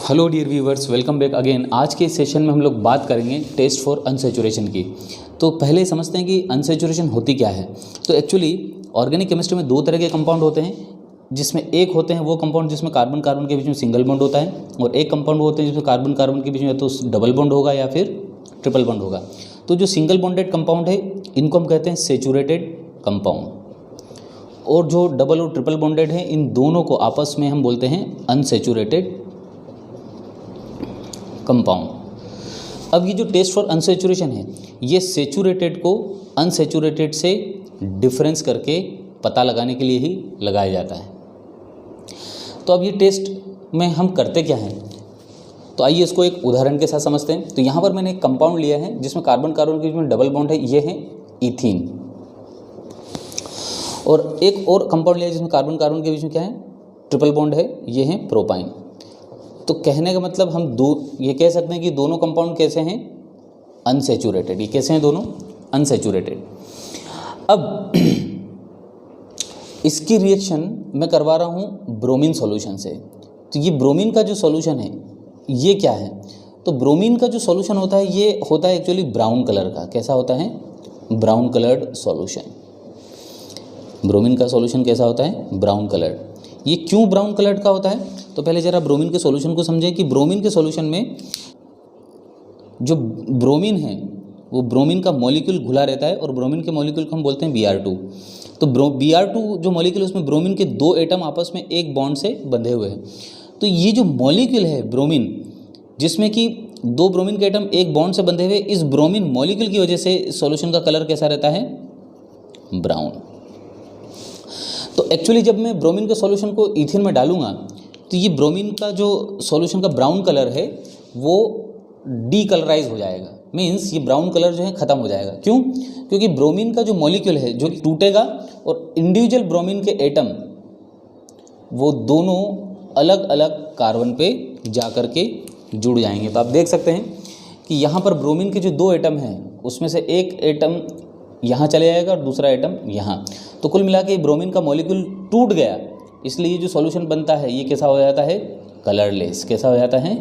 Hello dear viewers, welcome back again. आज के session में हम लोग बात करेंगे टेस्ट फॉर अनसैचुरेशन की। तो पहले समझते हैं कि अनसैचुरेशन होती क्या है। तो एक्चुअली ऑर्गेनिक केमिस्ट्री में दो तरह के कंपाउंड होते हैं, जिसमें एक होते हैं वो कंपाउंड जिसमें कार्बन कार्बन के बीच में सिंगल बॉन्ड होता है, और एक कंपाउंड होते हैं जिसमें कार्बन कार्बन के बीच में तो डबल बॉन्ड होगा या फिर ट्रिपल बॉन्ड होगा। तो जो सिंगल बॉन्डेड कंपाउंड है इनको हम कहते हैं सैचुरेटेड कंपाउंड, और जो डबल और ट्रिपल बॉन्डेड है इन दोनों को आपस में हम बोलते हैं अनसैचुरेटेड कंपाउंड। अब ये जो टेस्ट फॉर अनसैचुरेशन है ये सैचुरेटेड को अनसैचुरेटेड से डिफरेंस करके पता लगाने के लिए ही लगाया जाता है। तो अब ये टेस्ट में हम करते क्या हैं, तो आइए इसको एक उदाहरण के साथ समझते हैं। तो यहाँ पर मैंने एक कंपाउंड लिया है जिसमें कार्बन कार्बन के बीच में डबल बॉन्ड है, ये है इथीन, और एक और कंपाउंड लिया है जिसमें कार्बन कार्बन के बीच में क्या है, ट्रिपल बॉन्ड है, ये है प्रोपाइन। तो कहने का मतलब हम ये कह सकते हैं कि दोनों कंपाउंड कैसे हैं, अनसैचुरेटेड। ये कैसे हैं दोनों, अनसैचुरेटेड। अब इसकी रिएक्शन मैं करवा रहा हूँ ब्रोमीन सॉल्यूशन से। तो ये ब्रोमीन का जो सॉल्यूशन है ये क्या है, तो ब्रोमीन का जो सॉल्यूशन होता है ये होता है एक्चुअली ब्राउन कलर का। कैसा होता है, ब्राउन कलर्ड सॉल्यूशन। ब्रोमीन का सॉल्यूशन कैसा होता है, ब्राउन कलर्ड। ये क्यों ब्राउन कलर्ड का होता है, तो पहले जरा ब्रोमीन के सॉल्यूशन को समझें कि ब्रोमीन के सॉल्यूशन में जो ब्रोमीन है वो ब्रोमीन का मॉलिक्यूल घुला रहता है, और ब्रोमीन के मॉलिक्यूल को हम बोलते हैं Br2। तो Br2 जो मॉलिक्यूल है उसमें ब्रोमीन के दो एटम आपस में एक बॉन्ड से बंधे हुए हैं। तो ये जो मॉलिक्यूल है ब्रोमीन, जिसमें कि दो ब्रोमीन के एटम एक बॉन्ड से बंधे हुए, इस ब्रोमीन मॉलिक्यूल की वजह से सॉल्यूशन का कलर कैसा रहता है, ब्राउन। तो एक्चुअली जब मैं ब्रोमीन के सॉल्यूशन को इथेन में डालूंगा तो ये ब्रोमीन का जो सॉल्यूशन का ब्राउन कलर है वो डीकलराइज हो जाएगा, मीन्स ये ब्राउन कलर जो है ख़त्म हो जाएगा। क्यों, क्योंकि ब्रोमीन का जो मॉलिक्यूल है जो टूटेगा और इंडिविजुअल ब्रोमीन के एटम वो दोनों अलग अलग कार्बन पे जा कर के जुड़ जाएंगे। तो आप देख सकते हैं कि यहाँ पर ब्रोमीन के जो दो एटम हैं उसमें से एक एटम यहाँ चले जाएगा और दूसरा एटम यहाँ। तो कुल मिला के ब्रोमीन का मॉलिक्यूल टूट गया, इसलिए ये जो सॉल्यूशन बनता है ये कैसा हो जाता है, कलरलेस। कैसा हो जाता है,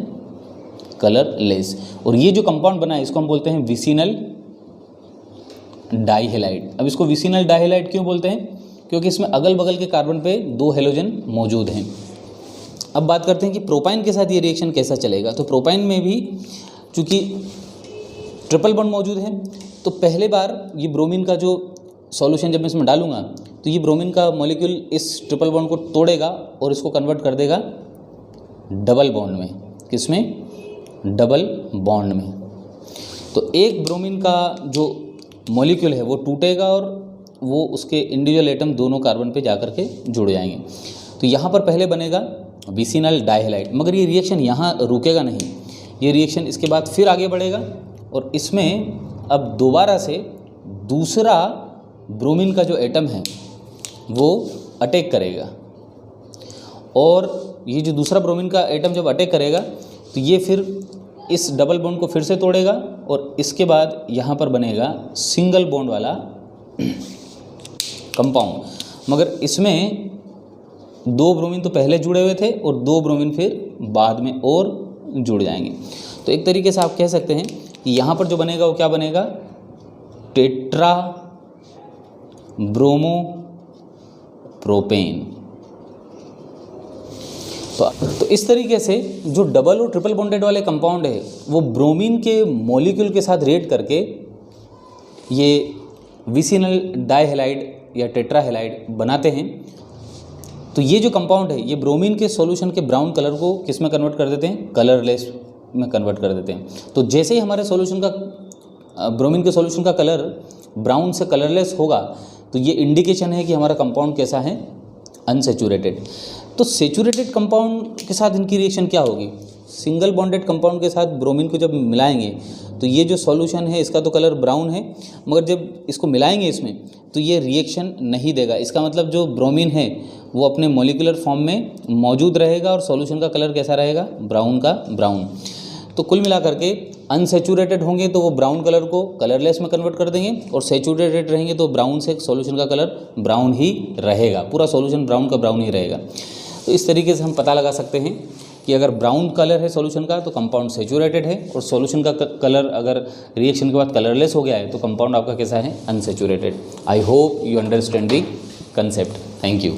कलरलेस। और ये जो कंपाउंड बना है इसको हम बोलते हैं विसिनल डाइहेलाइड। अब इसको विसिनल डाइहेलाइड क्यों बोलते हैं, क्योंकि इसमें अगल बगल के कार्बन पे दो हेलोजन मौजूद हैं। अब बात करते हैं कि प्रोपाइन के साथ ये रिएक्शन कैसा चलेगा। तो प्रोपाइन में भी चूँकि ट्रिपल बॉन्ड मौजूद है, तो पहले बार ये ब्रोमीन का जो सॉल्यूशन जब मैं इसमें डालूंगा तो ये ब्रोमीन का मॉलिक्यूल इस ट्रिपल बॉन्ड को तोड़ेगा और इसको कन्वर्ट कर देगा डबल बॉन्ड में। किसमें, डबल बॉन्ड में। तो एक ब्रोमीन का जो मॉलिक्यूल है वो टूटेगा और वो उसके इंडिविजुअल एटम दोनों कार्बन पे जाकर के जुड़ जाएंगे। तो यहाँ पर पहले बनेगा विसिनल डाइहेलाइड, मगर ये रिएक्शन यहाँ रुकेगा नहीं, ये रिएक्शन इसके बाद फिर आगे बढ़ेगा और इसमें अब दोबारा से दूसरा ब्रोमीन का जो एटम है वो अटैक करेगा, और ये जो दूसरा ब्रोमीन का एटम जब अटैक करेगा तो ये फिर इस डबल बॉन्ड को फिर से तोड़ेगा, और इसके बाद यहाँ पर बनेगा सिंगल बॉन्ड वाला कंपाउंड। मगर इसमें दो ब्रोमीन तो पहले जुड़े हुए थे और दो ब्रोमीन फिर बाद में और जुड़ जाएंगे। तो एक तरीके से आप कह सकते हैं कि यहाँ पर जो बनेगा वो क्या बनेगा, टेट्रा ब्रोमो प्रोपेन। तो इस तरीके से जो डबल और ट्रिपल बॉन्डेड वाले कंपाउंड है वो ब्रोमीन के मॉलिक्यूल के साथ रिएक्ट करके ये विसिनल डाइहेलाइड या टेट्राहेलाइड बनाते हैं। तो ये जो कंपाउंड है ये ब्रोमीन के सॉल्यूशन के ब्राउन कलर को किस में कन्वर्ट कर देते हैं, कलरलेस में कन्वर्ट कर देते हैं। तो जैसे ही हमारे सॉल्यूशन का ब्रोमीन के सॉल्यूशन का कलर ब्राउन से कलरलेस होगा तो ये इंडिकेशन है कि हमारा कंपाउंड कैसा है, अनसैचुरेटेड। तो सैचुरेटेड कंपाउंड के साथ इनकी रिएक्शन क्या होगी, सिंगल बॉन्डेड कंपाउंड के साथ ब्रोमीन को जब मिलाएंगे तो ये जो सॉल्यूशन है इसका तो कलर ब्राउन है, मगर जब इसको मिलाएंगे इसमें तो ये रिएक्शन नहीं देगा। इसका मतलब जो ब्रोमीन है वो अपने मॉलिक्यूलर फॉर्म में मौजूद रहेगा और सॉल्यूशन का कलर कैसा रहेगा, ब्राउन का ब्राउन। तो कुल मिलाकर के अनसैचुरेटेड होंगे तो वो ब्राउन कलर को कलरलेस में कन्वर्ट कर देंगे, और सैचुरेटेड रहेंगे तो ब्राउन से सॉल्यूशन का कलर ब्राउन ही रहेगा, पूरा सॉल्यूशन ब्राउन का ब्राउन ही रहेगा। तो इस तरीके से हम पता लगा सकते हैं कि अगर ब्राउन कलर है सॉल्यूशन का तो कंपाउंड सेचुरेटेड है, और सॉल्यूशन का कलर अगर रिएक्शन के बाद कलरलेस हो गया है तो कंपाउंड आपका कैसा है, unsaturated. I hope you understand the concept. Thank you.